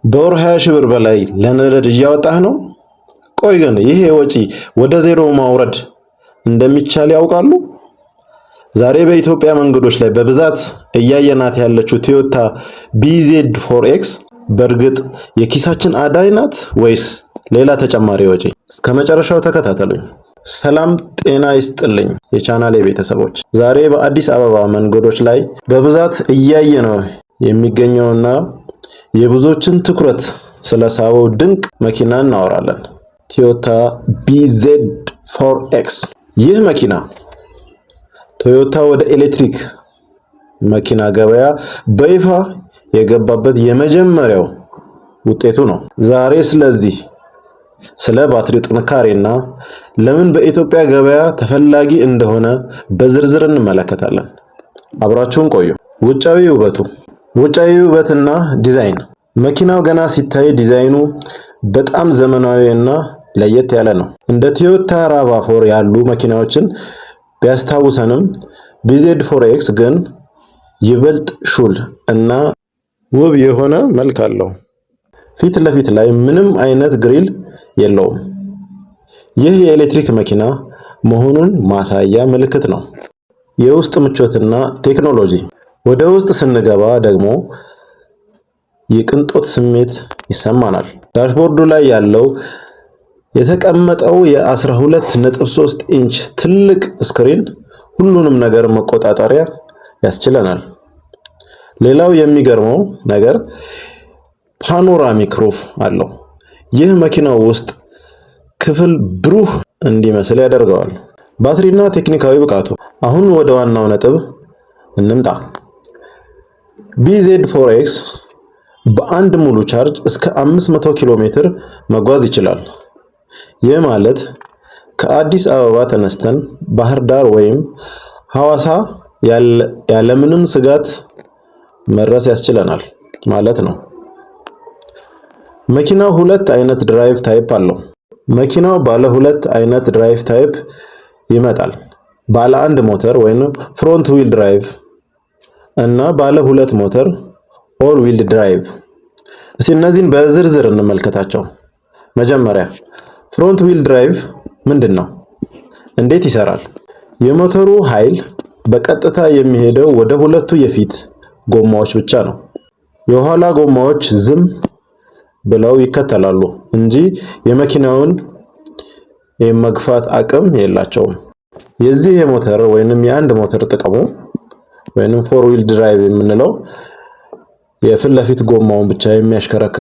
በወር 20 ሺህ ብር በላይ ለነዳጅ እያወጣህ ነው? ቆይ ግን ይሄ ወጪ ወደ ዜሮ ማውረድ እንደሚቻል ያውቃሉ? ዛሬ በኢትዮጵያ መንገዶች ላይ በብዛት እያየናት ያለችው ቶዮታ BZ4X በእርግጥ የኪሳችን አዳኝ ናት ወይስ ሌላ ተጨማሪ ወጪ? እስከ መጨረሻው ተከታተሉኝ። ሰላም ጤና ይስጥልኝ የቻናሌ ቤተሰቦች። ዛሬ በአዲስ አበባ መንገዶች ላይ በብዛት እያየነው የሚገኘውና የብዙዎችን ትኩረት ስለሳበው ድንቅ መኪና እናወራለን። ቶዮታ BZ4X። ይህ መኪና ቶዮታ ወደ ኤሌክትሪክ መኪና ገበያ በይፋ የገባበት የመጀመሪያው ውጤቱ ነው። ዛሬ ስለ ባትሪው ጥንካሬና ለምን በኢትዮጵያ ገበያ ተፈላጊ እንደሆነ በዝርዝር እንመለከታለን። አብራችሁን ቆዩ። ውጫዊ ውበትና ዲዛይን። መኪናው ገና ሲታይ ዲዛይኑ በጣም ዘመናዊና ለየት ያለ ነው። እንደ ቶዮታ RAV4 ያሉ መኪናዎችን ቢያስታውሰንም BZ4X ግን ይበልጥ ሹል እና ውብ የሆነ መልክ አለው። ፊት ለፊት ላይ ምንም አይነት ግሪል የለውም። ይህ የኤሌክትሪክ መኪና መሆኑን ማሳያ ምልክት ነው። የውስጥ ምቾትና ቴክኖሎጂ። ወደ ውስጥ ስንገባ ደግሞ የቅንጦት ስሜት ይሰማናል። ዳሽቦርዱ ላይ ያለው የተቀመጠው የ12.3 ኢንች ትልቅ ስክሪን ሁሉንም ነገር መቆጣጠሪያ ያስችለናል። ሌላው የሚገርመው ነገር ፓኖራሚክ ሩፍ አለው። ይህ መኪናው ውስጥ ክፍል ብሩህ እንዲመስል ያደርገዋል። ባትሪና ቴክኒካዊ ብቃቱ። አሁን ወደ ዋናው ነጥብ እንምጣ። BZ4X በአንድ ሙሉ ቻርጅ እስከ 500 ኪሎ ሜትር መጓዝ ይችላል። ይህ ማለት ከአዲስ አበባ ተነስተን ባህር ዳር ወይም ሐዋሳ ያለምንም ስጋት መድረስ ያስችለናል ማለት ነው። መኪናው ሁለት አይነት ድራይቭ ታይፕ አለው። መኪናው ባለ ሁለት አይነት ድራይቭ ታይፕ ይመጣል። ባለ አንድ ሞተር ወይም ፍሮንት ዊል ድራይቭ እና ባለ ሁለት ሞተር ኦል ዊል ድራይቭ። እስኪ እነዚህን በዝርዝር እንመልከታቸው። መጀመሪያ ፍሮንት ዊል ድራይቭ ምንድን ነው? እንዴት ይሰራል? የሞተሩ ኃይል በቀጥታ የሚሄደው ወደ ሁለቱ የፊት ጎማዎች ብቻ ነው። የኋላ ጎማዎች ዝም ብለው ይከተላሉ እንጂ የመኪናውን የመግፋት አቅም የላቸውም። የዚህ የሞተር ወይንም የአንድ ሞተር ጥቅሙ ወይንም ፎር ዊል ድራይቭ የምንለው የፊት ለፊት ጎማውን ብቻ የሚያሽከረክር